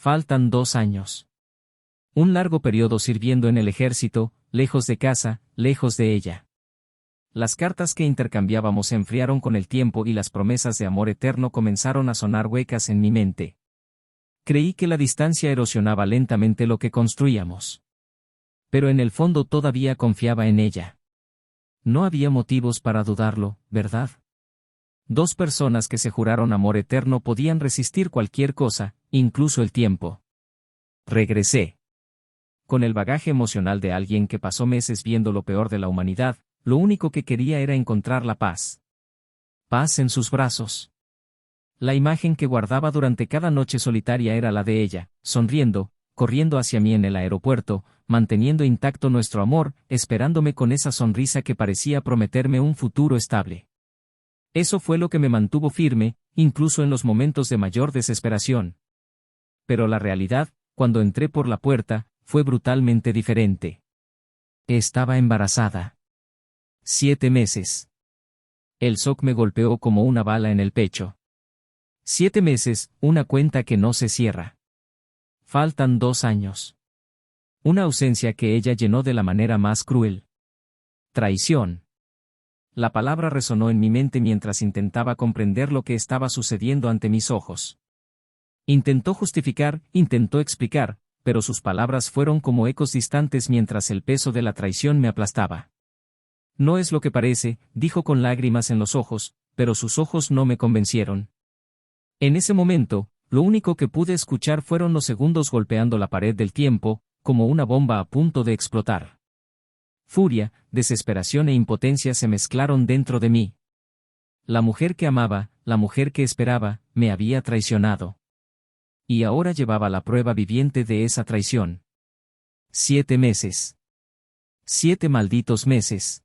Faltan 2 años. Un largo periodo sirviendo en el ejército, lejos de casa, lejos de ella. Las cartas que intercambiábamos se enfriaron con el tiempo y las promesas de amor eterno comenzaron a sonar huecas en mi mente. Creí que la distancia erosionaba lentamente lo que construíamos. Pero en el fondo todavía confiaba en ella. No había motivos para dudarlo, ¿verdad? 2 personas que se juraron amor eterno podían resistir cualquier cosa, incluso el tiempo. Regresé. Con el bagaje emocional de alguien que pasó meses viendo lo peor de la humanidad, lo único que quería era encontrar la paz. Paz en sus brazos. La imagen que guardaba durante cada noche solitaria era la de ella, sonriendo, corriendo hacia mí en el aeropuerto, manteniendo intacto nuestro amor, esperándome con esa sonrisa que parecía prometerme un futuro estable. Eso fue lo que me mantuvo firme, incluso en los momentos de mayor desesperación. Pero la realidad, cuando entré por la puerta, fue brutalmente diferente. Estaba embarazada. 7 meses. El shock me golpeó como una bala en el pecho. 7 meses, una cuenta que no se cierra. Faltan 2 años. Una ausencia que ella llenó de la manera más cruel. Traición. La palabra resonó en mi mente mientras intentaba comprender lo que estaba sucediendo ante mis ojos. Intentó justificar, intentó explicar, pero sus palabras fueron como ecos distantes mientras el peso de la traición me aplastaba. No es lo que parece, dijo con lágrimas en los ojos, pero sus ojos no me convencieron. En ese momento, lo único que pude escuchar fueron los segundos golpeando la pared del tiempo, como una bomba a punto de explotar. Furia, desesperación e impotencia se mezclaron dentro de mí. La mujer que amaba, la mujer que esperaba, me había traicionado. Y ahora llevaba la prueba viviente de esa traición. 7 meses. 7 malditos meses.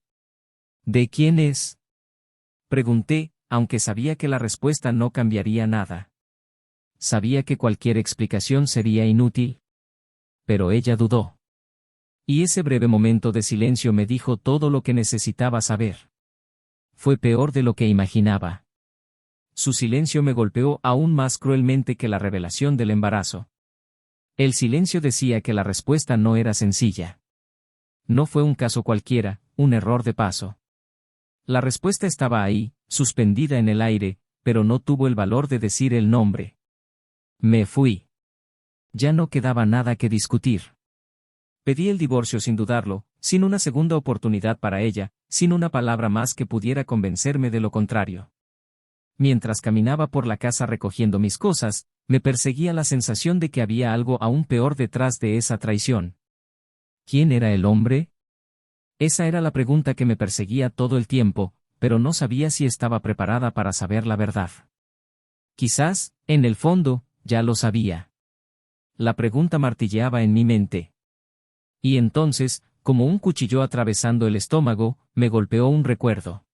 ¿De quién es? Pregunté, aunque sabía que la respuesta no cambiaría nada. Sabía que cualquier explicación sería inútil. Pero ella dudó. Y ese breve momento de silencio me dijo todo lo que necesitaba saber. Fue peor de lo que imaginaba. Su silencio me golpeó aún más cruelmente que la revelación del embarazo. El silencio decía que la respuesta no era sencilla. No fue un caso cualquiera, un error de paso. La respuesta estaba ahí, suspendida en el aire, pero no tuvo el valor de decir el nombre. Me fui. Ya no quedaba nada que discutir. Pedí el divorcio sin dudarlo, sin una segunda oportunidad para ella, sin una palabra más que pudiera convencerme de lo contrario. Mientras caminaba por la casa recogiendo mis cosas, me perseguía la sensación de que había algo aún peor detrás de esa traición. ¿Quién era el hombre? Esa era la pregunta que me perseguía todo el tiempo, pero no sabía si estaba preparada para saber la verdad. Quizás, en el fondo, ya lo sabía. La pregunta martilleaba en mi mente. Y entonces, como un cuchillo atravesando el estómago, me golpeó un recuerdo.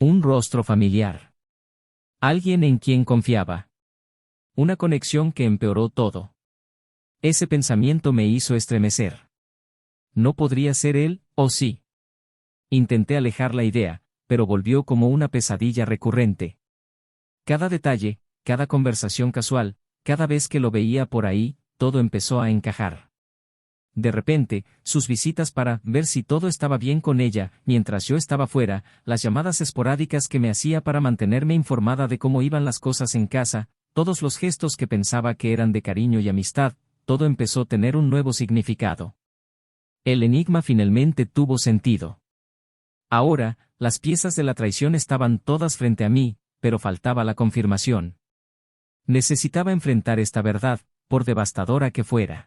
Un rostro familiar. Alguien en quien confiaba. Una conexión que empeoró todo. Ese pensamiento me hizo estremecer. ¿No podría ser él, o sí? Intenté alejar la idea, pero volvió como una pesadilla recurrente. Cada detalle, cada conversación casual, cada vez que lo veía por ahí, todo empezó a encajar. De repente, sus visitas para ver si todo estaba bien con ella, mientras yo estaba fuera, las llamadas esporádicas que me hacía para mantenerme informada de cómo iban las cosas en casa, todos los gestos que pensaba que eran de cariño y amistad, todo empezó a tener un nuevo significado. El enigma finalmente tuvo sentido. Ahora, las piezas de la traición estaban todas frente a mí, pero faltaba la confirmación. Necesitaba enfrentar esta verdad, por devastadora que fuera.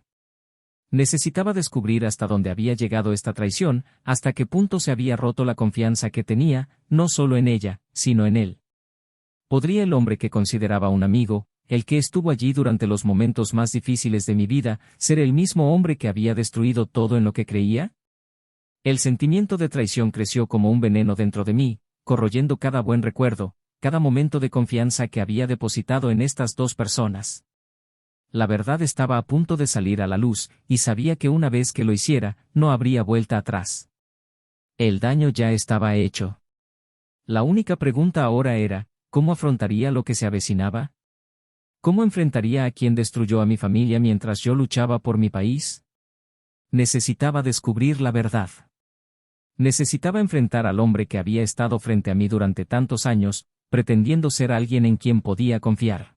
Necesitaba descubrir hasta dónde había llegado esta traición, hasta qué punto se había roto la confianza que tenía, no solo en ella, sino en él. ¿Podría el hombre que consideraba un amigo, el que estuvo allí durante los momentos más difíciles de mi vida, ser el mismo hombre que había destruido todo en lo que creía? El sentimiento de traición creció como un veneno dentro de mí, corroyendo cada buen recuerdo, cada momento de confianza que había depositado en estas 2 personas. La verdad estaba a punto de salir a la luz, y sabía que una vez que lo hiciera, no habría vuelta atrás. El daño ya estaba hecho. La única pregunta ahora era, ¿cómo afrontaría lo que se avecinaba? ¿Cómo enfrentaría a quien destruyó a mi familia mientras yo luchaba por mi país? Necesitaba descubrir la verdad. Necesitaba enfrentar al hombre que había estado frente a mí durante tantos años, pretendiendo ser alguien en quien podía confiar.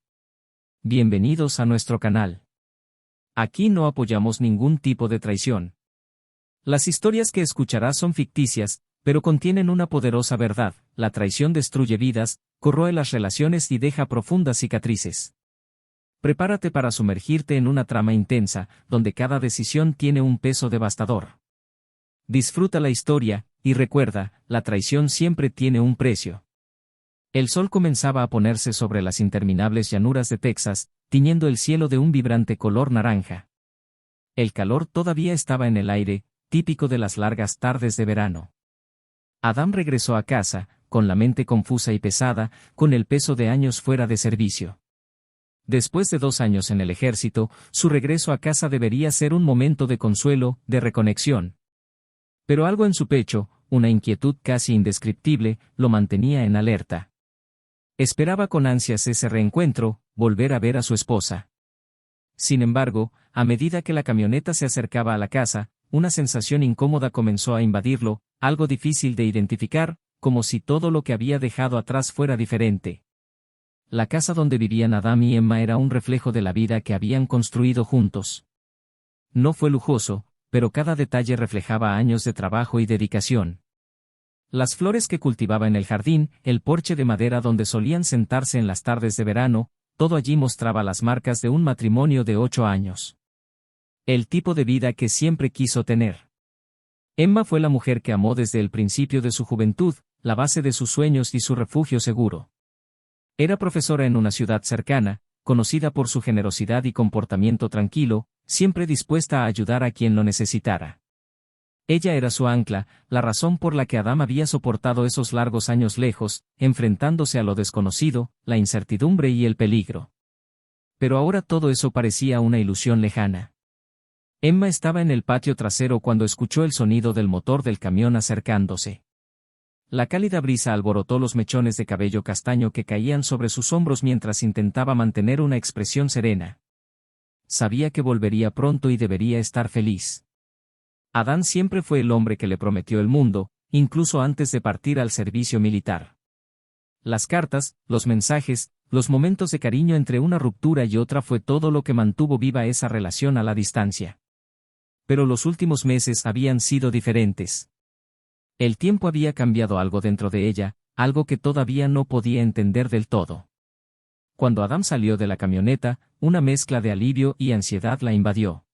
Bienvenidos a nuestro canal. Aquí no apoyamos ningún tipo de traición. Las historias que escucharás son ficticias, pero contienen una poderosa verdad: la traición destruye vidas, corroe las relaciones y deja profundas cicatrices. Prepárate para sumergirte en una trama intensa, donde cada decisión tiene un peso devastador. Disfruta la historia, y recuerda, la traición siempre tiene un precio. El sol comenzaba a ponerse sobre las interminables llanuras de Texas, tiñendo el cielo de un vibrante color naranja. El calor todavía estaba en el aire, típico de las largas tardes de verano. Adam regresó a casa, con la mente confusa y pesada, con el peso de años fuera de servicio. Después de 2 años en el ejército, su regreso a casa debería ser un momento de consuelo, de reconexión. Pero algo en su pecho, una inquietud casi indescriptible, lo mantenía en alerta. Esperaba con ansias ese reencuentro, volver a ver a su esposa. Sin embargo, a medida que la camioneta se acercaba a la casa, una sensación incómoda comenzó a invadirlo, algo difícil de identificar, como si todo lo que había dejado atrás fuera diferente. La casa donde vivían Adam y Emma era un reflejo de la vida que habían construido juntos. No fue lujoso, pero cada detalle reflejaba años de trabajo y dedicación. Las flores que cultivaba en el jardín, el porche de madera donde solían sentarse en las tardes de verano, todo allí mostraba las marcas de un matrimonio de 8 años. El tipo de vida que siempre quiso tener. Emma fue la mujer que amó desde el principio de su juventud, la base de sus sueños y su refugio seguro. Era profesora en una ciudad cercana, conocida por su generosidad y comportamiento tranquilo, siempre dispuesta a ayudar a quien lo necesitara. Ella era su ancla, la razón por la que Adam había soportado esos largos años lejos, enfrentándose a lo desconocido, la incertidumbre y el peligro. Pero ahora todo eso parecía una ilusión lejana. Emma estaba en el patio trasero cuando escuchó el sonido del motor del camión acercándose. La cálida brisa alborotó los mechones de cabello castaño que caían sobre sus hombros mientras intentaba mantener una expresión serena. Sabía que volvería pronto y debería estar feliz. Adán siempre fue el hombre que le prometió el mundo, incluso antes de partir al servicio militar. Las cartas, los mensajes, los momentos de cariño entre una ruptura y otra fue todo lo que mantuvo viva esa relación a la distancia. Pero los últimos meses habían sido diferentes. El tiempo había cambiado algo dentro de ella, algo que todavía no podía entender del todo. Cuando Adam salió de la camioneta, una mezcla de alivio y ansiedad la invadió.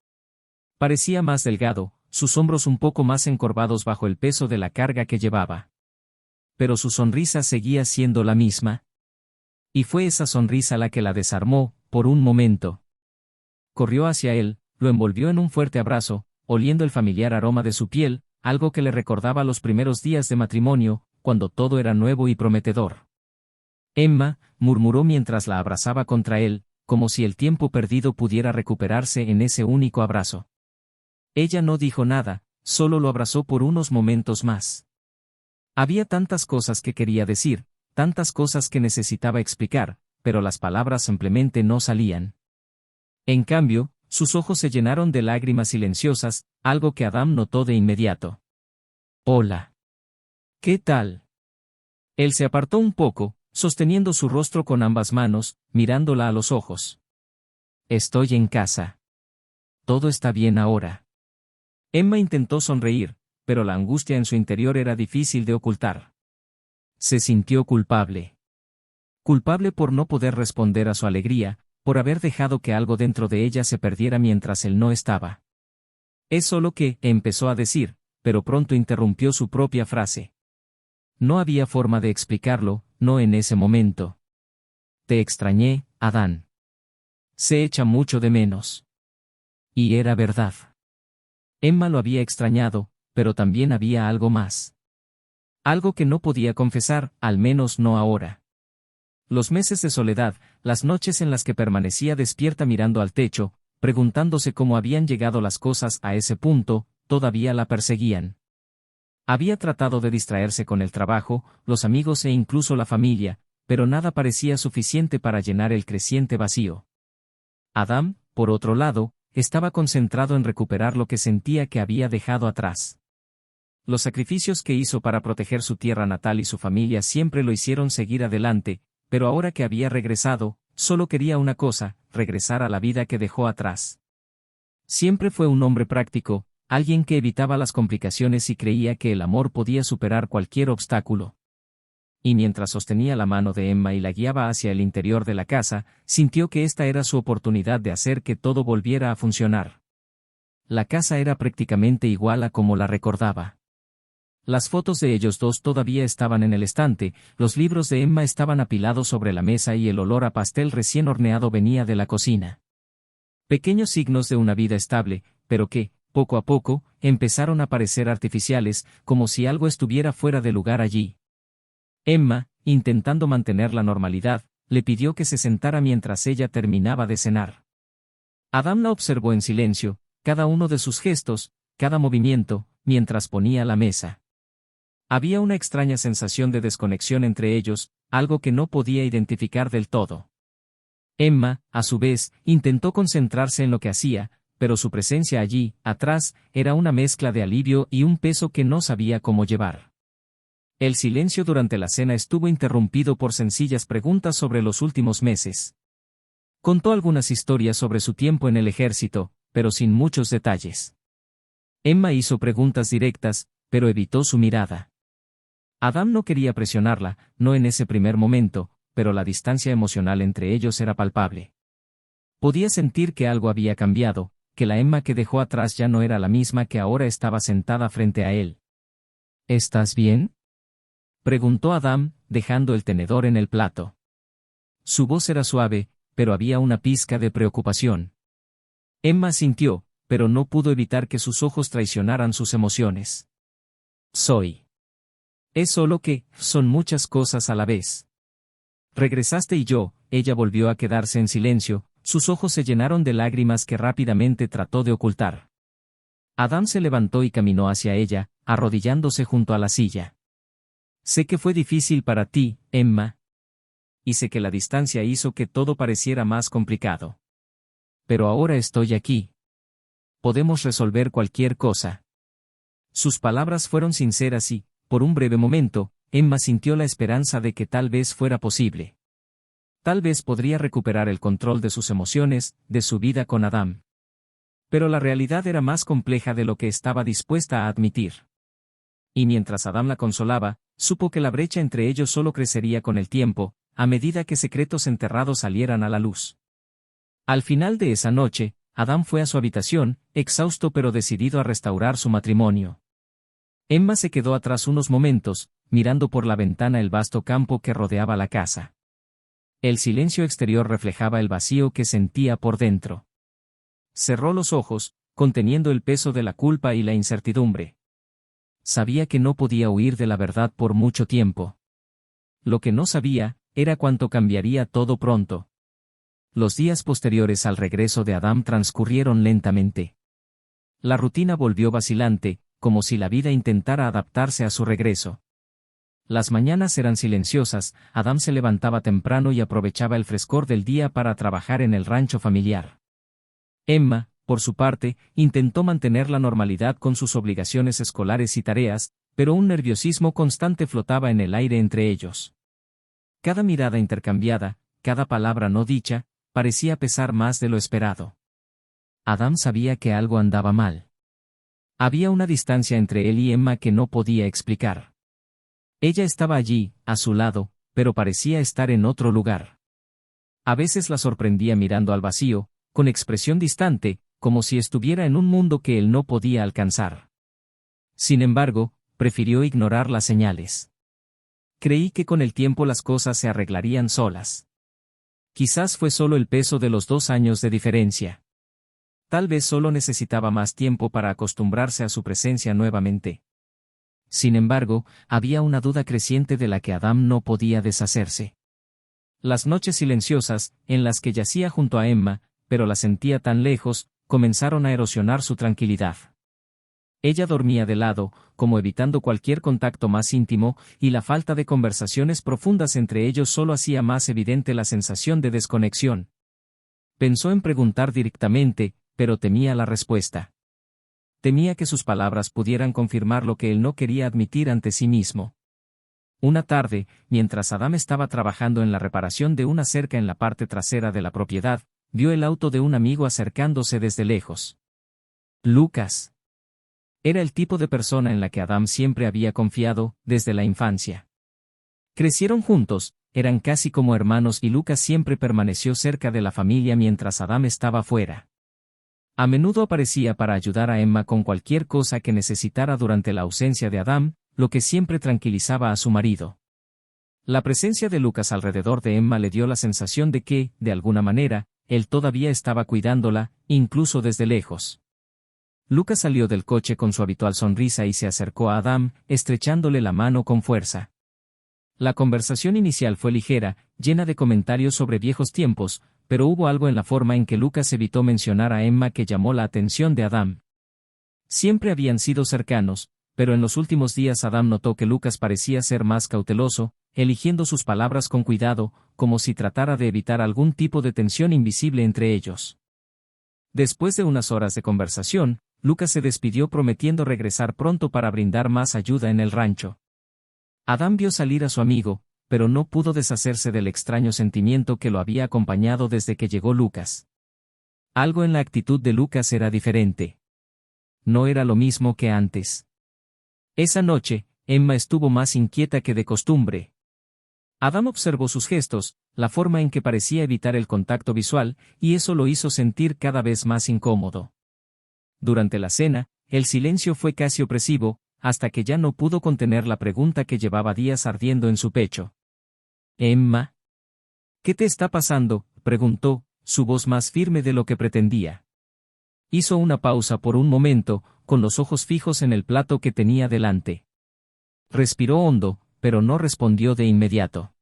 Parecía más delgado, sus hombros un poco más encorvados bajo el peso de la carga que llevaba. Pero su sonrisa seguía siendo la misma. Y fue esa sonrisa la que la desarmó, por un momento. Corrió hacia él, lo envolvió en un fuerte abrazo, oliendo el familiar aroma de su piel, algo que le recordaba los primeros días de matrimonio, cuando todo era nuevo y prometedor. Emma, murmuró mientras la abrazaba contra él, como si el tiempo perdido pudiera recuperarse en ese único abrazo. Ella no dijo nada, solo lo abrazó por unos momentos más. Había tantas cosas que quería decir, tantas cosas que necesitaba explicar, pero las palabras simplemente no salían. En cambio, sus ojos se llenaron de lágrimas silenciosas, algo que Adam notó de inmediato. «Hola. ¿Qué tal?» Él se apartó un poco, sosteniendo su rostro con ambas manos, mirándola a los ojos. «Estoy en casa. Todo está bien ahora». Emma intentó sonreír, pero la angustia en su interior era difícil de ocultar. Se sintió culpable. Culpable por no poder responder a su alegría, por haber dejado que algo dentro de ella se perdiera mientras él no estaba. «Es solo que», empezó a decir, pero pronto interrumpió su propia frase. No había forma de explicarlo, no en ese momento. «Te extrañé, Adán. Se echa mucho de menos». Y era verdad. Emma lo había extrañado, pero también había algo más. Algo que no podía confesar, al menos no ahora. Los meses de soledad, las noches en las que permanecía despierta mirando al techo, preguntándose cómo habían llegado las cosas a ese punto, todavía la perseguían. Había tratado de distraerse con el trabajo, los amigos e incluso la familia, pero nada parecía suficiente para llenar el creciente vacío. Adam, por otro lado, estaba concentrado en recuperar lo que sentía que había dejado atrás. Los sacrificios que hizo para proteger su tierra natal y su familia siempre lo hicieron seguir adelante, pero ahora que había regresado, solo quería una cosa: regresar a la vida que dejó atrás. Siempre fue un hombre práctico, alguien que evitaba las complicaciones y creía que el amor podía superar cualquier obstáculo. Y mientras sostenía la mano de Emma y la guiaba hacia el interior de la casa, sintió que esta era su oportunidad de hacer que todo volviera a funcionar. La casa era prácticamente igual a como la recordaba. Las fotos de ellos dos todavía estaban en el estante, los libros de Emma estaban apilados sobre la mesa y el olor a pastel recién horneado venía de la cocina. Pequeños signos de una vida estable, pero que, poco a poco, empezaron a parecer artificiales, como si algo estuviera fuera de lugar allí. Emma, intentando mantener la normalidad, le pidió que se sentara mientras ella terminaba de cenar. Adam la observó en silencio, cada uno de sus gestos, cada movimiento, mientras ponía la mesa. Había una extraña sensación de desconexión entre ellos, algo que no podía identificar del todo. Emma, a su vez, intentó concentrarse en lo que hacía, pero su presencia allí, atrás, era una mezcla de alivio y un peso que no sabía cómo llevar. El silencio durante la cena estuvo interrumpido por sencillas preguntas sobre los últimos meses. Contó algunas historias sobre su tiempo en el ejército, pero sin muchos detalles. Emma hizo preguntas directas, pero evitó su mirada. Adam no quería presionarla, no en ese primer momento, pero la distancia emocional entre ellos era palpable. Podía sentir que algo había cambiado, que la Emma que dejó atrás ya no era la misma que ahora estaba sentada frente a él. ¿Estás bien?, preguntó Adam, dejando el tenedor en el plato. Su voz era suave, pero había una pizca de preocupación. Emma sintió, pero no pudo evitar que sus ojos traicionaran sus emociones. Soy. Es solo que, son muchas cosas a la vez. Regresaste y ella volvió a quedarse en silencio, sus ojos se llenaron de lágrimas que rápidamente trató de ocultar. Adam se levantó y caminó hacia ella, arrodillándose junto a la silla. Sé que fue difícil para ti, Emma. Y sé que la distancia hizo que todo pareciera más complicado. Pero ahora estoy aquí. Podemos resolver cualquier cosa. Sus palabras fueron sinceras y, por un breve momento, Emma sintió la esperanza de que tal vez fuera posible. Tal vez podría recuperar el control de sus emociones, de su vida con Adam. Pero la realidad era más compleja de lo que estaba dispuesta a admitir. Y mientras Adam la consolaba, supo que la brecha entre ellos solo crecería con el tiempo, a medida que secretos enterrados salieran a la luz. Al final de esa noche, Adam fue a su habitación, exhausto pero decidido a restaurar su matrimonio. Emma se quedó atrás unos momentos, mirando por la ventana el vasto campo que rodeaba la casa. El silencio exterior reflejaba el vacío que sentía por dentro. Cerró los ojos, conteniendo el peso de la culpa y la incertidumbre. Sabía que no podía huir de la verdad por mucho tiempo. Lo que no sabía, era cuánto cambiaría todo pronto. Los días posteriores al regreso de Adam transcurrieron lentamente. La rutina volvió vacilante, como si la vida intentara adaptarse a su regreso. Las mañanas eran silenciosas, Adam se levantaba temprano y aprovechaba el frescor del día para trabajar en el rancho familiar. Emma, por su parte, intentó mantener la normalidad con sus obligaciones escolares y tareas, pero un nerviosismo constante flotaba en el aire entre ellos. Cada mirada intercambiada, cada palabra no dicha, parecía pesar más de lo esperado. Adam sabía que algo andaba mal. Había una distancia entre él y Emma que no podía explicar. Ella estaba allí, a su lado, pero parecía estar en otro lugar. A veces la sorprendía mirando al vacío, con expresión distante, como si estuviera en un mundo que él no podía alcanzar. Sin embargo, prefirió ignorar las señales. Creí que con el tiempo las cosas se arreglarían solas. Quizás fue solo el peso de los 2 años de diferencia. Tal vez solo necesitaba más tiempo para acostumbrarse a su presencia nuevamente. Sin embargo, había una duda creciente de la que Adam no podía deshacerse. Las noches silenciosas, en las que yacía junto a Emma, pero la sentía tan lejos, comenzaron a erosionar su tranquilidad. Ella dormía de lado, como evitando cualquier contacto más íntimo, y la falta de conversaciones profundas entre ellos solo hacía más evidente la sensación de desconexión. Pensó en preguntar directamente, pero temía la respuesta. Temía que sus palabras pudieran confirmar lo que él no quería admitir ante sí mismo. Una tarde, mientras Adam estaba trabajando en la reparación de una cerca en la parte trasera de la propiedad, vio el auto de un amigo acercándose desde lejos. Lucas. Era el tipo de persona en la que Adam siempre había confiado, desde la infancia. Crecieron juntos, eran casi como hermanos y Lucas siempre permaneció cerca de la familia mientras Adam estaba fuera. A menudo aparecía para ayudar a Emma con cualquier cosa que necesitara durante la ausencia de Adam, lo que siempre tranquilizaba a su marido. La presencia de Lucas alrededor de Emma le dio la sensación de que, de alguna manera, él todavía estaba cuidándola, incluso desde lejos. Lucas salió del coche con su habitual sonrisa y se acercó a Adam, estrechándole la mano con fuerza. La conversación inicial fue ligera, llena de comentarios sobre viejos tiempos, pero hubo algo en la forma en que Lucas evitó mencionar a Emma que llamó la atención de Adam. Siempre habían sido cercanos, pero en los últimos días Adam notó que Lucas parecía ser más cauteloso, eligiendo sus palabras con cuidado, como si tratara de evitar algún tipo de tensión invisible entre ellos. Después de unas horas de conversación, Lucas se despidió prometiendo regresar pronto para brindar más ayuda en el rancho. Adam vio salir a su amigo, pero no pudo deshacerse del extraño sentimiento que lo había acompañado desde que llegó Lucas. Algo en la actitud de Lucas era diferente. No era lo mismo que antes. Esa noche, Emma estuvo más inquieta que de costumbre. Adam observó sus gestos, la forma en que parecía evitar el contacto visual, y eso lo hizo sentir cada vez más incómodo. Durante la cena, el silencio fue casi opresivo, hasta que ya no pudo contener la pregunta que llevaba días ardiendo en su pecho. «Emma, ¿qué te está pasando?», preguntó, su voz más firme de lo que pretendía. Hizo una pausa por un momento, con los ojos fijos en el plato que tenía delante. Respiró hondo, pero no respondió de inmediato.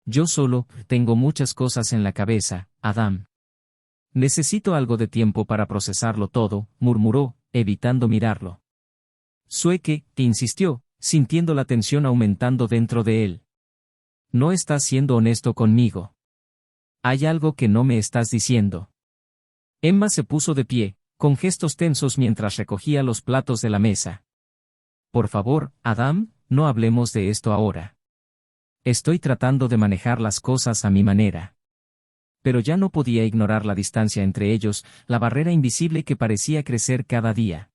«Yo solo tengo muchas cosas en la cabeza, Adam. Necesito algo de tiempo para procesarlo todo», murmuró, evitando mirarlo. «Sueque», insistió, sintiendo la tensión aumentando dentro de él. «No estás siendo honesto conmigo. Hay algo que no me estás diciendo». Emma se puso de pie, con gestos tensos mientras recogía los platos de la mesa. «Por favor, Adam, no hablemos de esto ahora. Estoy tratando de manejar las cosas a mi manera». Pero ya no podía ignorar la distancia entre ellos, la barrera invisible que parecía crecer cada día.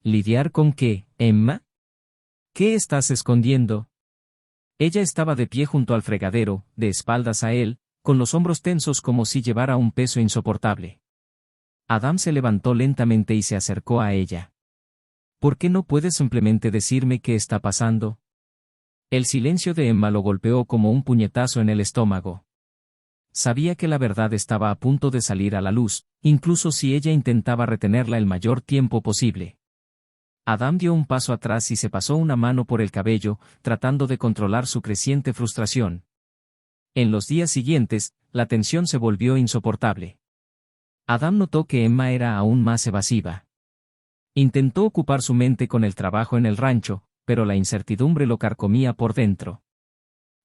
¿Lidiar con qué, Emma? ¿Qué estás escondiendo? Ella estaba de pie junto al fregadero, de espaldas a él, con los hombros tensos como si llevara un peso insoportable. Adam se levantó lentamente y se acercó a ella. ¿Por qué no puedes simplemente decirme qué está pasando? El silencio de Emma lo golpeó como un puñetazo en el estómago. Sabía que la verdad estaba a punto de salir a la luz, incluso si ella intentaba retenerla el mayor tiempo posible. Adam dio un paso atrás y se pasó una mano por el cabello, tratando de controlar su creciente frustración. En los días siguientes, la tensión se volvió insoportable. Adam notó que Emma era aún más evasiva. Intentó ocupar su mente con el trabajo en el rancho, pero la incertidumbre lo carcomía por dentro.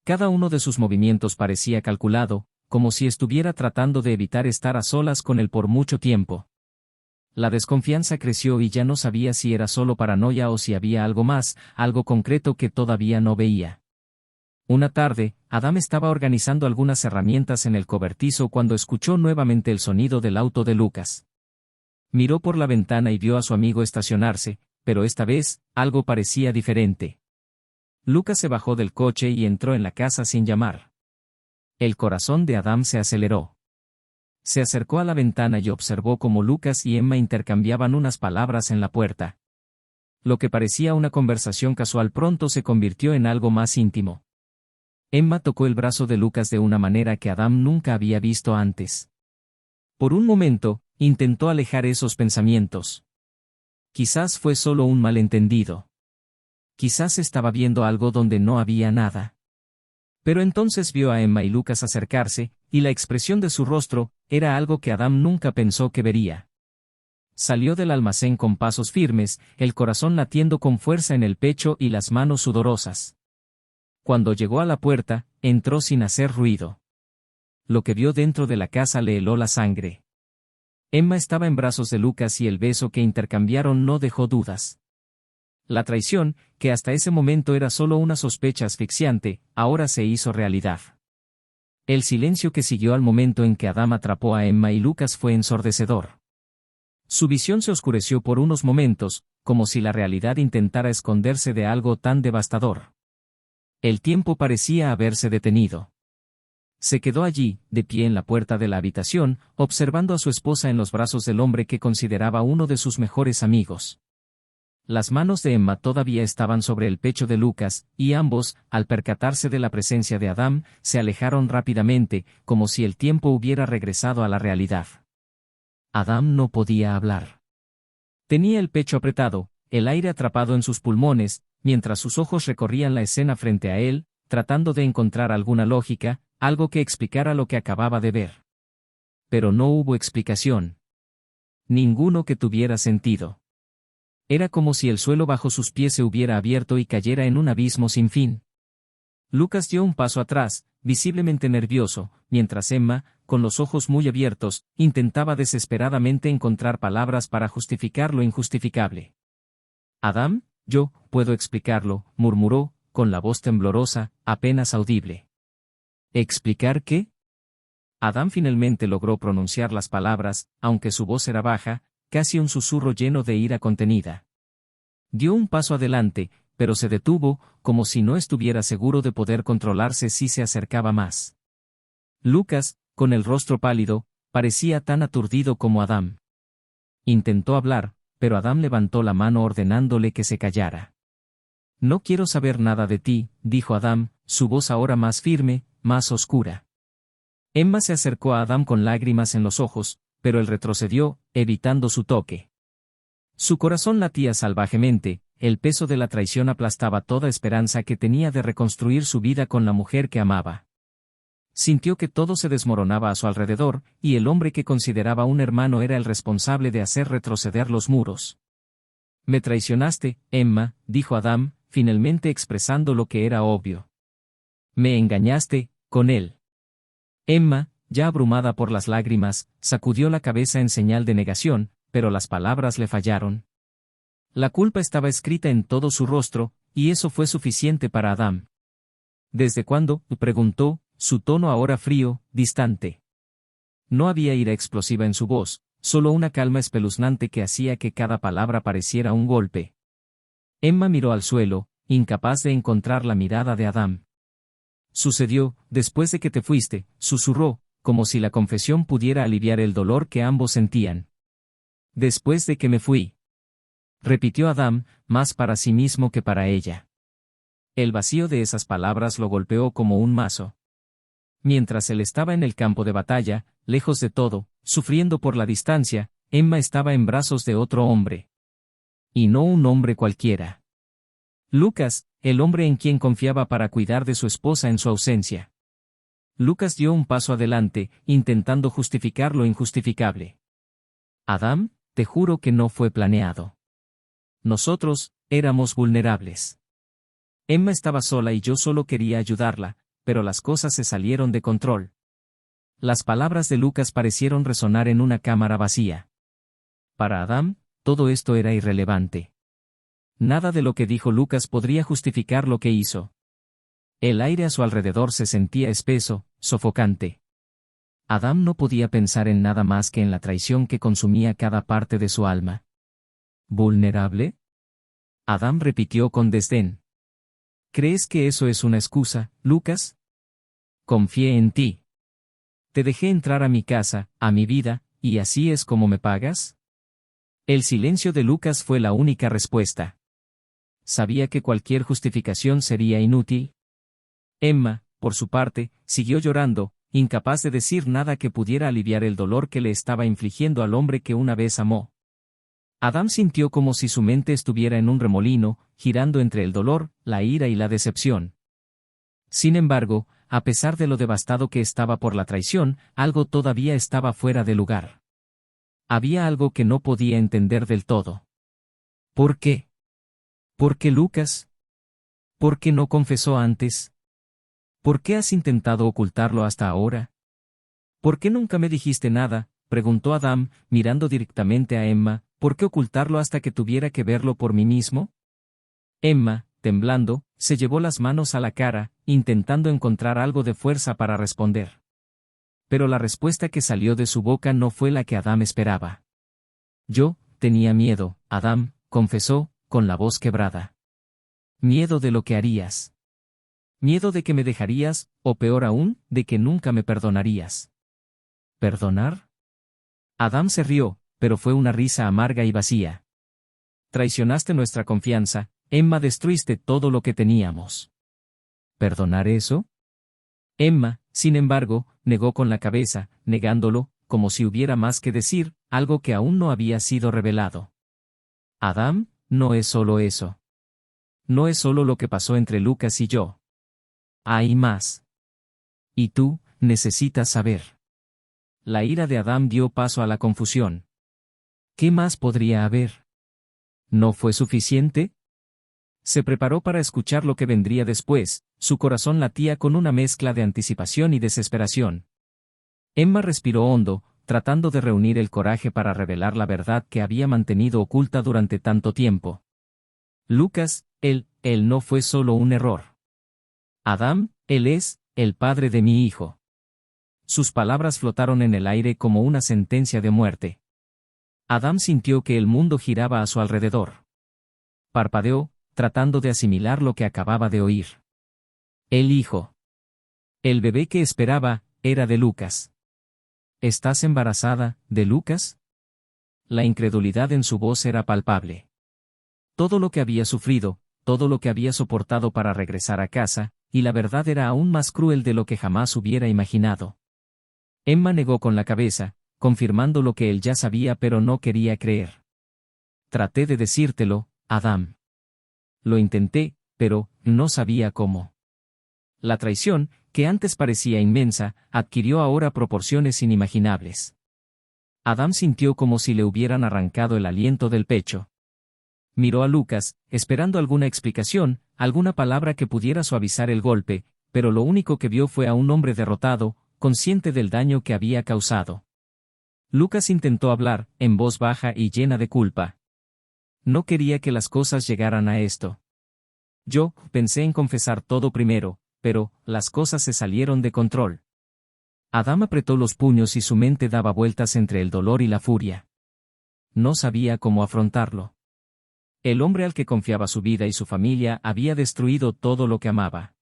Cada uno de sus movimientos parecía calculado, como si estuviera tratando de evitar estar a solas con él por mucho tiempo. La desconfianza creció y ya no sabía si era solo paranoia o si había algo más, algo concreto que todavía no veía. Una tarde, Adam estaba organizando algunas herramientas en el cobertizo cuando escuchó nuevamente el sonido del auto de Lucas. Miró por la ventana y vio a su amigo estacionarse, pero esta vez, algo parecía diferente. Lucas se bajó del coche y entró en la casa sin llamar. El corazón de Adam se aceleró. Se acercó a la ventana y observó cómo Lucas y Emma intercambiaban unas palabras en la puerta. Lo que parecía una conversación casual pronto se convirtió en algo más íntimo. Emma tocó el brazo de Lucas de una manera que Adam nunca había visto antes. Por un momento, intentó alejar esos pensamientos. Quizás fue solo un malentendido. Quizás estaba viendo algo donde no había nada. Pero entonces vio a Emma y Lucas acercarse, y la expresión de su rostro era algo que Adam nunca pensó que vería. Salió del almacén con pasos firmes, el corazón latiendo con fuerza en el pecho y las manos sudorosas. Cuando llegó a la puerta, entró sin hacer ruido. Lo que vio dentro de la casa le heló la sangre. Emma estaba en brazos de Lucas y el beso que intercambiaron no dejó dudas. La traición, que hasta ese momento era solo una sospecha asfixiante, ahora se hizo realidad. El silencio que siguió al momento en que Adam atrapó a Emma y Lucas fue ensordecedor. Su visión se oscureció por unos momentos, como si la realidad intentara esconderse de algo tan devastador. El tiempo parecía haberse detenido. Se quedó allí, de pie en la puerta de la habitación, observando a su esposa en los brazos del hombre que consideraba uno de sus mejores amigos. Las manos de Emma todavía estaban sobre el pecho de Lucas, y ambos, al percatarse de la presencia de Adam, se alejaron rápidamente, como si el tiempo hubiera regresado a la realidad. Adam no podía hablar. Tenía el pecho apretado, el aire atrapado en sus pulmones, mientras sus ojos recorrían la escena frente a él, tratando de encontrar alguna lógica, algo que explicara lo que acababa de ver. Pero no hubo explicación. Ninguno que tuviera sentido. Era como si el suelo bajo sus pies se hubiera abierto y cayera en un abismo sin fin. Lucas dio un paso atrás, visiblemente nervioso, mientras Emma, con los ojos muy abiertos, intentaba desesperadamente encontrar palabras para justificar lo injustificable. «Adam, yo puedo explicarlo», murmuró, con la voz temblorosa, apenas audible. ¿Explicar qué? Adam finalmente logró pronunciar las palabras, aunque su voz era baja, casi un susurro lleno de ira contenida. Dio un paso adelante, pero se detuvo, como si no estuviera seguro de poder controlarse si se acercaba más. Lucas, con el rostro pálido, parecía tan aturdido como Adam. Intentó hablar, pero Adam levantó la mano ordenándole que se callara. «No quiero saber nada de ti», dijo Adam, su voz ahora más firme, más oscura. Emma se acercó a Adam con lágrimas en los ojos, pero él retrocedió, evitando su toque. Su corazón latía salvajemente, el peso de la traición aplastaba toda esperanza que tenía de reconstruir su vida con la mujer que amaba. Sintió que todo se desmoronaba a su alrededor, y el hombre que consideraba un hermano era el responsable de hacer retroceder los muros. «Me traicionaste, Emma», dijo Adam, finalmente expresando lo que era obvio. «Me engañaste, con él». Emma, ya abrumada por las lágrimas, sacudió la cabeza en señal de negación, pero las palabras le fallaron. La culpa estaba escrita en todo su rostro, y eso fue suficiente para Adam. «¿Desde cuándo?», preguntó, su tono ahora frío, distante. No había ira explosiva en su voz, solo una calma espeluznante que hacía que cada palabra pareciera un golpe. Emma miró al suelo, incapaz de encontrar la mirada de Adam. «Sucedió, después de que te fuiste», susurró, como si la confesión pudiera aliviar el dolor que ambos sentían. «Después de que me fui», repitió Adam, más para sí mismo que para ella. El vacío de esas palabras lo golpeó como un mazo. Mientras él estaba en el campo de batalla, lejos de todo, sufriendo por la distancia, Emma estaba en brazos de otro hombre. Y no un hombre cualquiera. Lucas, el hombre en quien confiaba para cuidar de su esposa en su ausencia. Lucas dio un paso adelante, intentando justificar lo injustificable. «Adam, te juro que no fue planeado. Nosotros, éramos vulnerables. Emma estaba sola y yo solo quería ayudarla, pero las cosas se salieron de control». Las palabras de Lucas parecieron resonar en una cámara vacía. Para Adam, todo esto era irrelevante. Nada de lo que dijo Lucas podría justificar lo que hizo. El aire a su alrededor se sentía espeso, sofocante. Adam no podía pensar en nada más que en la traición que consumía cada parte de su alma. ¿Vulnerable?, Adam repitió con desdén. ¿Crees que eso es una excusa, Lucas? Confié en ti. Te dejé entrar a mi casa, a mi vida, ¿y así es como me pagas? El silencio de Lucas fue la única respuesta. Sabía que cualquier justificación sería inútil. Emma, por su parte, siguió llorando, incapaz de decir nada que pudiera aliviar el dolor que le estaba infligiendo al hombre que una vez amó. Adam sintió como si su mente estuviera en un remolino, girando entre el dolor, la ira y la decepción. Sin embargo, a pesar de lo devastado que estaba por la traición, algo todavía estaba fuera de lugar. Había algo que no podía entender del todo. ¿Por qué? ¿Por qué Lucas? ¿Por qué no confesó antes? ¿Por qué has intentado ocultarlo hasta ahora? ¿Por qué nunca me dijiste nada?, preguntó Adam, mirando directamente a Emma. ¿Por qué ocultarlo hasta que tuviera que verlo por mí mismo? Emma, temblando, se llevó las manos a la cara, intentando encontrar algo de fuerza para responder. Pero la respuesta que salió de su boca no fue la que Adam esperaba. Yo tenía miedo, Adam, confesó, con la voz quebrada. Miedo de lo que harías. Miedo de que me dejarías, o peor aún, de que nunca me perdonarías. ¿Perdonar? Adam se rió, pero fue una risa amarga y vacía. Traicionaste nuestra confianza, Emma, destruiste todo lo que teníamos. ¿Perdonar eso? Emma, sin embargo, negó con la cabeza, negándolo, como si hubiera más que decir, algo que aún no había sido revelado. Adam, no es solo eso. No es solo lo que pasó entre Lucas y yo. Hay más. Y tú, necesitas saber. La ira de Adam dio paso a la confusión. ¿Qué más podría haber? ¿No fue suficiente? Se preparó para escuchar lo que vendría después, su corazón latía con una mezcla de anticipación y desesperación. Emma respiró hondo, tratando de reunir el coraje para revelar la verdad que había mantenido oculta durante tanto tiempo. Lucas, él no fue solo un error. Adam, él es, el padre de mi hijo. Sus palabras flotaron en el aire como una sentencia de muerte. Adam sintió que el mundo giraba a su alrededor. Parpadeó, tratando de asimilar lo que acababa de oír. El hijo. El bebé que esperaba, era de Lucas. ¿Estás embarazada, de Lucas? La incredulidad en su voz era palpable. Todo lo que había sufrido, todo lo que había soportado para regresar a casa, y la verdad era aún más cruel de lo que jamás hubiera imaginado. Emma negó con la cabeza, confirmando lo que él ya sabía pero no quería creer. Traté de decírtelo, Adam. Lo intenté, pero no sabía cómo. La traición, que antes parecía inmensa, adquirió ahora proporciones inimaginables. Adam sintió como si le hubieran arrancado el aliento del pecho. Miró a Lucas, esperando alguna explicación, alguna palabra que pudiera suavizar el golpe, pero lo único que vio fue a un hombre derrotado, consciente del daño que había causado. Lucas intentó hablar, en voz baja y llena de culpa. No quería que las cosas llegaran a esto. Yo pensé en confesar todo primero, pero las cosas se salieron de control. Adam apretó los puños y su mente daba vueltas entre el dolor y la furia. No sabía cómo afrontarlo. El hombre al que confiaba su vida y su familia había destruido todo lo que amaba.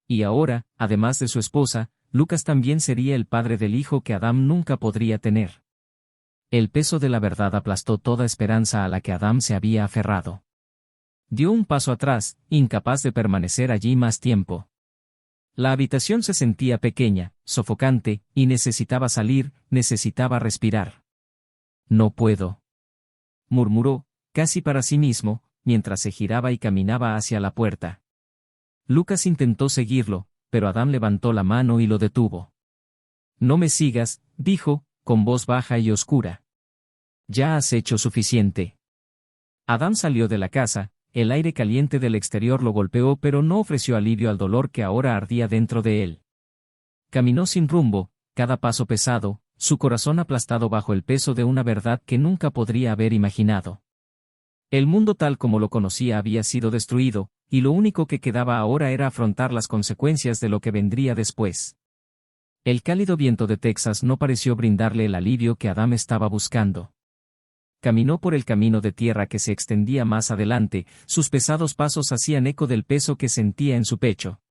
Y ahora, además de su esposa, Lucas también sería el padre del hijo que Adam nunca podría tener. El peso de la verdad aplastó toda esperanza a la que Adam se había aferrado. Dio un paso atrás, incapaz de permanecer allí más tiempo. La habitación se sentía pequeña, sofocante, y necesitaba salir, necesitaba respirar. No puedo, murmuró, casi para sí mismo, mientras se giraba y caminaba hacia la puerta. Lucas intentó seguirlo, pero Adam levantó la mano y lo detuvo. No me sigas, dijo, con voz baja y oscura. Ya has hecho suficiente. Adam salió de la casa, el aire caliente del exterior lo golpeó pero no ofreció alivio al dolor que ahora ardía dentro de él. Caminó sin rumbo, cada paso pesado, su corazón aplastado bajo el peso de una verdad que nunca podría haber imaginado. El mundo tal como lo conocía había sido destruido, y lo único que quedaba ahora era afrontar las consecuencias de lo que vendría después. El cálido viento de Texas no pareció brindarle el alivio que Adam estaba buscando. Caminó por el camino de tierra que se extendía más adelante, sus pesados pasos hacían eco del peso que sentía en su pecho.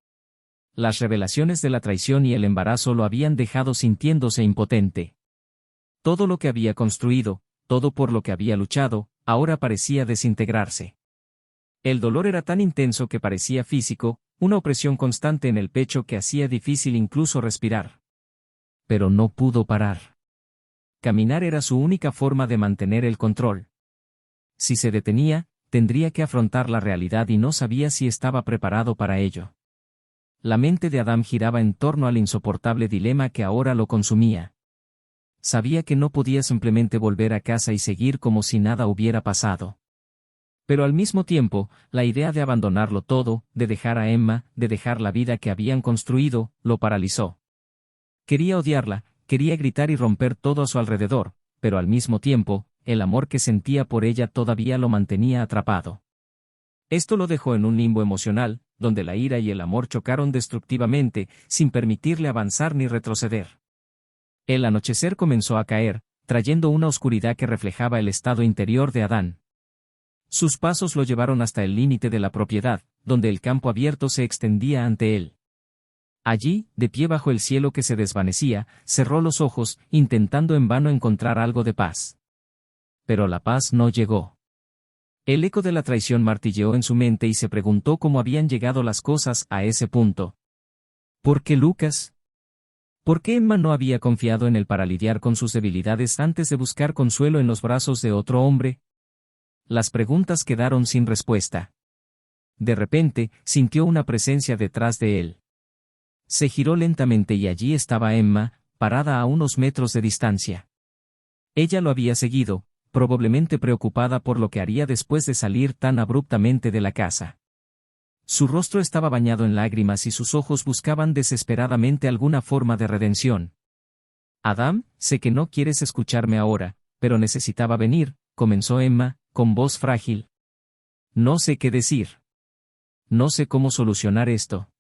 Las revelaciones de la traición y el embarazo lo habían dejado sintiéndose impotente. Todo lo que había construido, todo por lo que había luchado, ahora parecía desintegrarse. El dolor era tan intenso que parecía físico, una opresión constante en el pecho que hacía difícil incluso respirar. Pero no pudo parar. Caminar era su única forma de mantener el control. Si se detenía, tendría que afrontar la realidad y no sabía si estaba preparado para ello. La mente de Adam giraba en torno al insoportable dilema que ahora lo consumía. sabía que no podía simplemente volver a casa y seguir como si nada hubiera pasado. Pero al mismo tiempo, la idea de abandonarlo todo, de dejar a Emma, de dejar la vida que habían construido, lo paralizó. Quería odiarla, quería gritar y romper todo a su alrededor, pero al mismo tiempo, el amor que sentía por ella todavía lo mantenía atrapado. Esto lo dejó en un limbo emocional, donde la ira y el amor chocaron destructivamente, sin permitirle avanzar ni retroceder. El anochecer comenzó a caer, trayendo una oscuridad que reflejaba el estado interior de Adán. Sus pasos lo llevaron hasta el límite de la propiedad, donde el campo abierto se extendía ante él. Allí, de pie bajo el cielo que se desvanecía, cerró los ojos, intentando en vano encontrar algo de paz. Pero la paz no llegó. El eco de la traición martilleó en su mente y se preguntó cómo habían llegado las cosas a ese punto. ¿Por qué Lucas? ¿Por qué Emma no había confiado en él para lidiar con sus debilidades antes de buscar consuelo en los brazos de otro hombre? Las preguntas quedaron sin respuesta. De repente, sintió una presencia detrás de él. Se giró lentamente y allí estaba Emma, parada a unos metros de distancia. Ella lo había seguido, probablemente preocupada por lo que haría después de salir tan abruptamente de la casa. Su rostro estaba bañado en lágrimas y sus ojos buscaban desesperadamente alguna forma de redención. Adam, sé que no quieres escucharme ahora, pero necesitaba venir, comenzó Emma, con voz frágil. No sé qué decir. No sé cómo solucionar esto.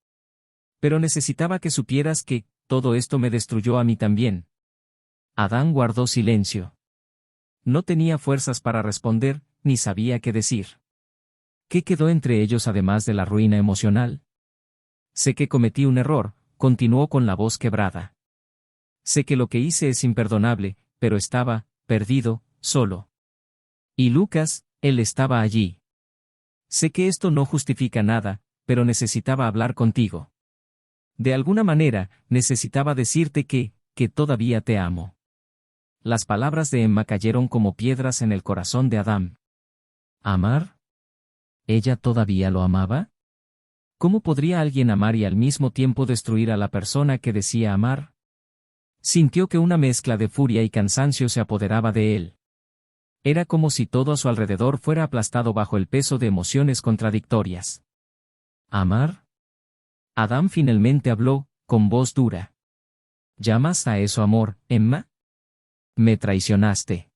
Pero necesitaba que supieras que, todo esto me destruyó a mí también. Adán guardó silencio. No tenía fuerzas para responder, ni sabía qué decir. ¿Qué quedó entre ellos además de la ruina emocional? Sé que cometí un error, continuó con la voz quebrada. Sé que lo que hice es imperdonable, pero estaba, perdido, solo. Y Lucas, él estaba allí. Sé que esto no justifica nada, pero necesitaba hablar contigo. De alguna manera, necesitaba decirte que todavía te amo. Las palabras de Emma cayeron como piedras en el corazón de Adán. ¿Amar? ¿Ella todavía lo amaba? ¿Cómo podría alguien amar y al mismo tiempo destruir a la persona que decía amar? Sintió que una mezcla de furia y cansancio se apoderaba de él. Era como si todo a su alrededor fuera aplastado bajo el peso de emociones contradictorias. ¿Amar? Adán finalmente habló, con voz dura. ¿Llamas a eso amor, Emma? Me traicionaste.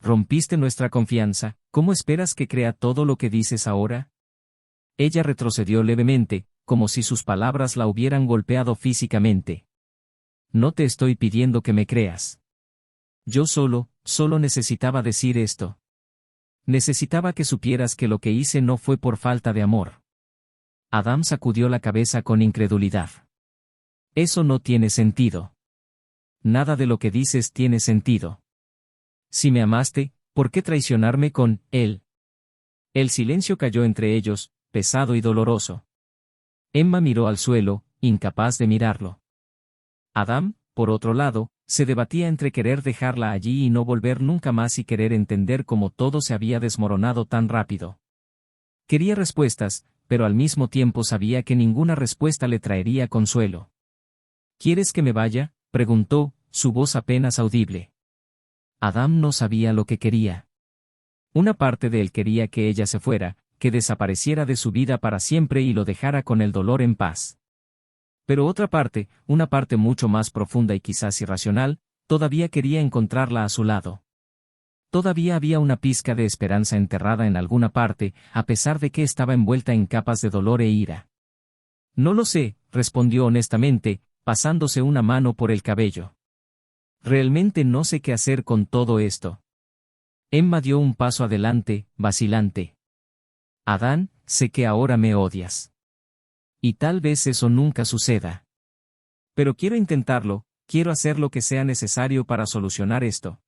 Rompiste nuestra confianza, ¿cómo esperas que crea todo lo que dices ahora? Ella retrocedió levemente, como si sus palabras la hubieran golpeado físicamente. No te estoy pidiendo que me creas. Yo solo necesitaba decir esto. Necesitaba que supieras que lo que hice no fue por falta de amor. Adán sacudió la cabeza con incredulidad. Eso no tiene sentido. Nada de lo que dices tiene sentido. Si me amaste, ¿por qué traicionarme con él? El silencio cayó entre ellos, pesado y doloroso. Emma miró al suelo, incapaz de mirarlo. Adán, por otro lado, se debatía entre querer dejarla allí y no volver nunca más y querer entender cómo todo se había desmoronado tan rápido. Quería respuestas, pero al mismo tiempo sabía que ninguna respuesta le traería consuelo. ¿Quieres que me vaya?, preguntó, su voz apenas audible. Adán no sabía lo que quería. Una parte de él quería que ella se fuera, que desapareciera de su vida para siempre y lo dejara con el dolor en paz. Pero otra parte, una parte mucho más profunda y quizás irracional, todavía quería encontrarla a su lado. Todavía había una pizca de esperanza enterrada en alguna parte, a pesar de que estaba envuelta en capas de dolor e ira. No lo sé, respondió honestamente, pasándose una mano por el cabello. Realmente no sé qué hacer con todo esto. Emma dio un paso adelante, vacilante. Adán, sé que ahora me odias. Y tal vez eso nunca suceda. Pero quiero intentarlo, quiero hacer lo que sea necesario para solucionar esto.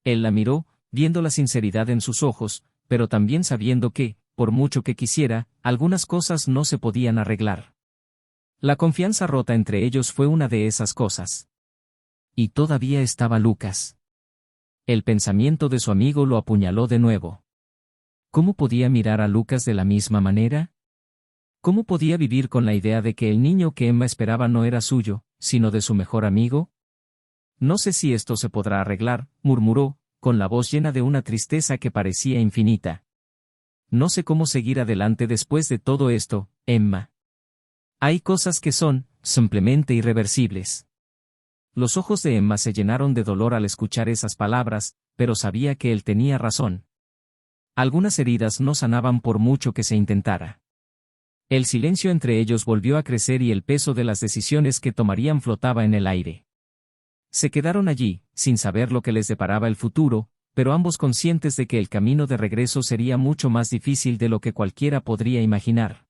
Él la miró, viendo la sinceridad en sus ojos, pero también sabiendo que, por mucho que quisiera, algunas cosas no se podían arreglar. La confianza rota entre ellos fue una de esas cosas. Y todavía estaba Lucas. El pensamiento de su amigo lo apuñaló de nuevo. ¿Cómo podía mirar a Lucas de la misma manera? ¿Cómo podía vivir con la idea de que el niño que Emma esperaba no era suyo, sino de su mejor amigo? No sé si esto se podrá arreglar, murmuró, con la voz llena de una tristeza que parecía infinita. No sé cómo seguir adelante después de todo esto, Emma. Hay cosas que son, simplemente irreversibles. Los ojos de Emma se llenaron de dolor al escuchar esas palabras, pero sabía que él tenía razón. Algunas heridas no sanaban por mucho que se intentara. El silencio entre ellos volvió a crecer y el peso de las decisiones que tomarían flotaba en el aire. Se quedaron allí, sin saber lo que les deparaba el futuro, pero ambos conscientes de que el camino de regreso sería mucho más difícil de lo que cualquiera podría imaginar.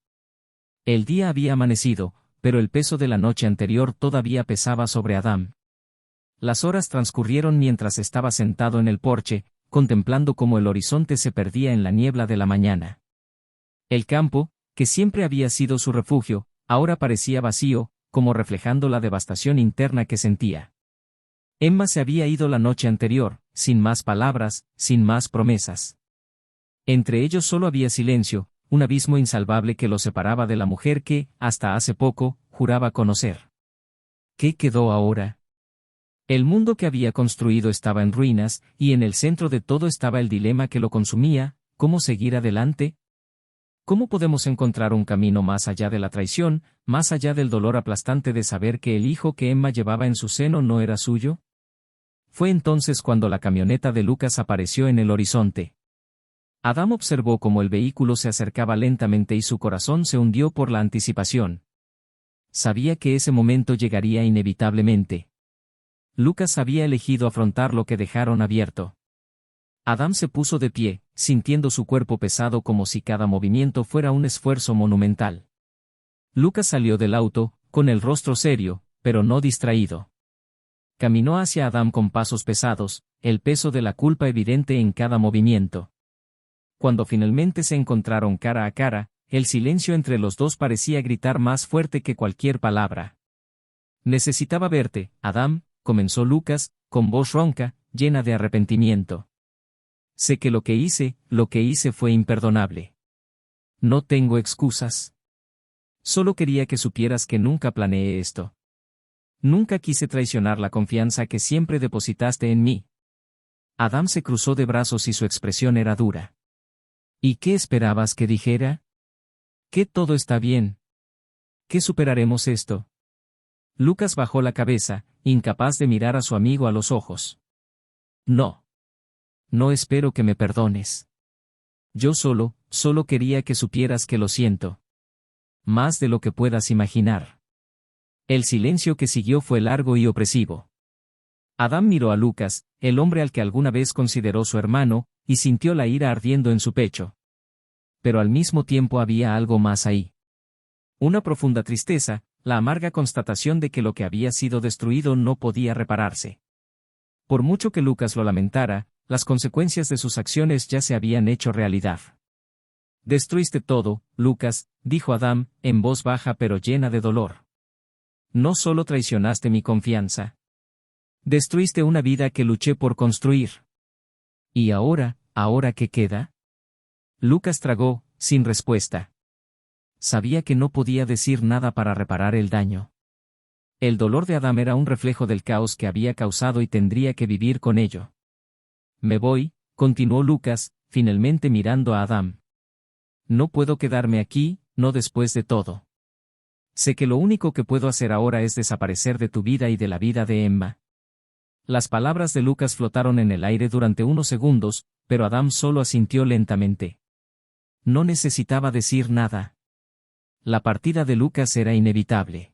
El día había amanecido, pero el peso de la noche anterior todavía pesaba sobre Adam. Las horas transcurrieron mientras estaba sentado en el porche, contemplando cómo el horizonte se perdía en la niebla de la mañana. El campo, que siempre había sido su refugio, ahora parecía vacío, como reflejando la devastación interna que sentía. Emma se había ido la noche anterior, sin más palabras, sin más promesas. Entre ellos solo había silencio, un abismo insalvable que lo separaba de la mujer que, hasta hace poco, juraba conocer. ¿Qué quedó ahora? El mundo que había construido estaba en ruinas, y en el centro de todo estaba el dilema que lo consumía: ¿cómo seguir adelante? ¿Cómo podemos encontrar un camino más allá de la traición, más allá del dolor aplastante de saber que el hijo que Emma llevaba en su seno no era suyo? Fue entonces cuando la camioneta de Lucas apareció en el horizonte. Adam observó cómo el vehículo se acercaba lentamente y su corazón se hundió por la anticipación. Sabía que ese momento llegaría inevitablemente. Lucas había elegido afrontar lo que dejaron abierto. Adam se puso de pie, sintiendo su cuerpo pesado como si cada movimiento fuera un esfuerzo monumental. Lucas salió del auto, con el rostro serio, pero no distraído. Caminó hacia Adam con pasos pesados, el peso de la culpa evidente en cada movimiento. Cuando finalmente se encontraron cara a cara, el silencio entre los dos parecía gritar más fuerte que cualquier palabra. «Necesitaba verte, Adam», comenzó Lucas, con voz ronca, llena de arrepentimiento. «Sé que lo que hice fue imperdonable. No tengo excusas. Solo quería que supieras que nunca planeé esto. Nunca quise traicionar la confianza que siempre depositaste en mí». Adam se cruzó de brazos y su expresión era dura. «¿Y qué esperabas que dijera? Que todo está bien. Que superaremos esto». Lucas bajó la cabeza, incapaz de mirar a su amigo a los ojos. «No. No espero que me perdones. Yo solo quería que supieras que lo siento. Más de lo que puedas imaginar». El silencio que siguió fue largo y opresivo. Adam miró a Lucas, el hombre al que alguna vez consideró su hermano, y sintió la ira ardiendo en su pecho. Pero al mismo tiempo había algo más ahí. Una profunda tristeza, la amarga constatación de que lo que había sido destruido no podía repararse. Por mucho que Lucas lo lamentara, las consecuencias de sus acciones ya se habían hecho realidad. «Destruiste todo, Lucas», dijo Adam, en voz baja pero llena de dolor. «No solo traicionaste mi confianza. Destruiste una vida que luché por construir. ¿Y ahora qué queda?» Lucas tragó, sin respuesta. Sabía que no podía decir nada para reparar el daño. El dolor de Adam era un reflejo del caos que había causado y tendría que vivir con ello. «Me voy», continuó Lucas, finalmente mirando a Adam. «No puedo quedarme aquí, no después de todo. Sé que lo único que puedo hacer ahora es desaparecer de tu vida y de la vida de Emma». Las palabras de Lucas flotaron en el aire durante unos segundos, pero Adam solo asintió lentamente. No necesitaba decir nada. La partida de Lucas era inevitable.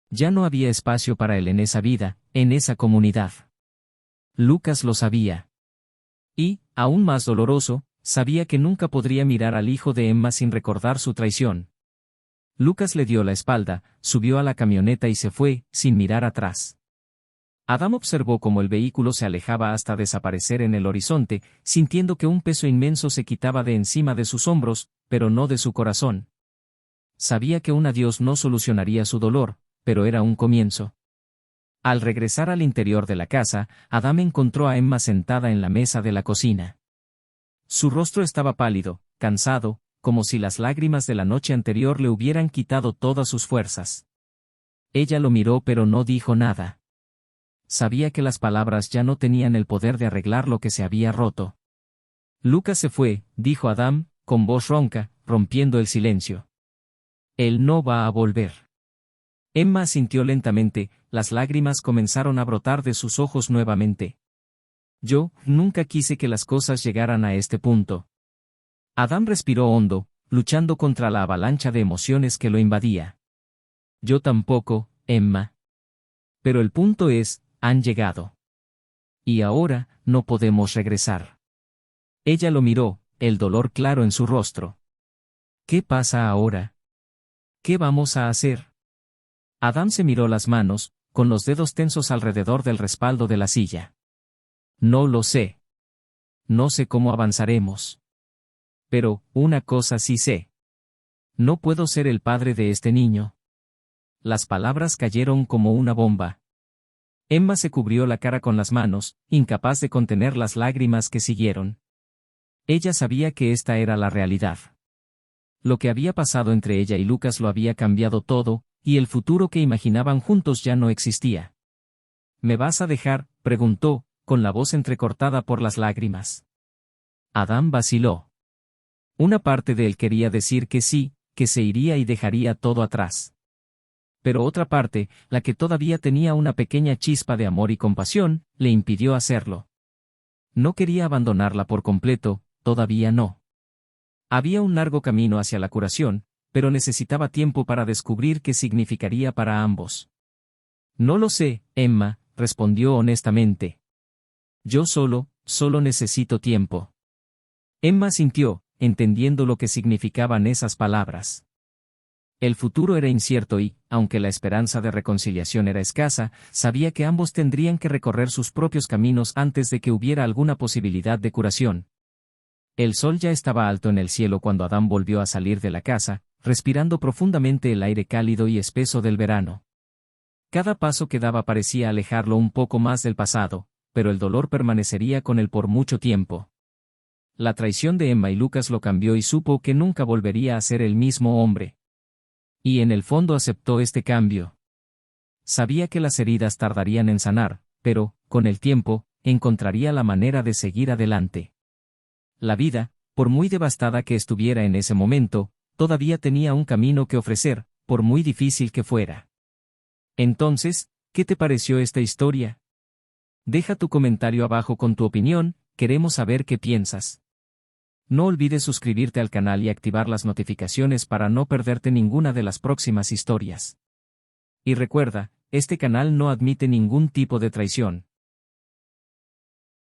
Ya no había espacio para él en esa vida, en esa comunidad. Lucas lo sabía. Y, aún más doloroso, sabía que nunca podría mirar al hijo de Emma sin recordar su traición. Lucas le dio la espalda, subió a la camioneta y se fue, sin mirar atrás. Adam observó cómo el vehículo se alejaba hasta desaparecer en el horizonte, sintiendo que un peso inmenso se quitaba de encima de sus hombros, pero no de su corazón. Sabía que un adiós no solucionaría su dolor, pero era un comienzo. Al regresar al interior de la casa, Adam encontró a Emma sentada en la mesa de la cocina. Su rostro estaba pálido, cansado, como si las lágrimas de la noche anterior le hubieran quitado todas sus fuerzas. Ella lo miró pero no dijo nada. Sabía que las palabras ya no tenían el poder de arreglar lo que se había roto. Lucas se fue, dijo Adam, con voz ronca, rompiendo el silencio. Él no va a volver. Emma asintió lentamente, las lágrimas comenzaron a brotar de sus ojos nuevamente. Yo, nunca quise que las cosas llegaran a este punto. Adam respiró hondo, luchando contra la avalancha de emociones que lo invadía. Yo tampoco, Emma. Pero el punto es, han llegado. Y ahora, no podemos regresar. Ella lo miró, el dolor claro en su rostro. ¿Qué pasa ahora? ¿Qué vamos a hacer? Adam se miró las manos, con los dedos tensos alrededor del respaldo de la silla. No lo sé. No sé cómo avanzaremos. Pero, una cosa sí sé. No puedo ser el padre de este niño. Las palabras cayeron como una bomba. Emma se cubrió la cara con las manos, incapaz de contener las lágrimas que siguieron. Ella sabía que esta era la realidad. Lo que había pasado entre ella y Lucas lo había cambiado todo, y el futuro que imaginaban juntos ya no existía. ¿Me vas a dejar?, preguntó, con la voz entrecortada por las lágrimas. Adam vaciló. Una parte de él quería decir que sí, que se iría y dejaría todo atrás. Pero otra parte, la que todavía tenía una pequeña chispa de amor y compasión, le impidió hacerlo. No quería abandonarla por completo, todavía no. Había un largo camino hacia la curación, pero necesitaba tiempo para descubrir qué significaría para ambos. No lo sé, Emma, respondió honestamente. Yo solo necesito tiempo. Emma sintió, entendiendo lo que significaban esas palabras. El futuro era incierto y, aunque la esperanza de reconciliación era escasa, sabía que ambos tendrían que recorrer sus propios caminos antes de que hubiera alguna posibilidad de curación. El sol ya estaba alto en el cielo cuando Adam volvió a salir de la casa, respirando profundamente el aire cálido y espeso del verano. Cada paso que daba parecía alejarlo un poco más del pasado, pero el dolor permanecería con él por mucho tiempo. La traición de Emma y Lucas lo cambió y supo que nunca volvería a ser el mismo hombre. Y en el fondo aceptó este cambio. Sabía que las heridas tardarían en sanar, pero, con el tiempo, encontraría la manera de seguir adelante. La vida, por muy devastada que estuviera en ese momento, todavía tenía un camino que ofrecer, por muy difícil que fuera. Entonces, ¿qué te pareció esta historia? Deja tu comentario abajo con tu opinión, queremos saber qué piensas. No olvides suscribirte al canal y activar las notificaciones para no perderte ninguna de las próximas historias. Y recuerda, este canal no admite ningún tipo de traición.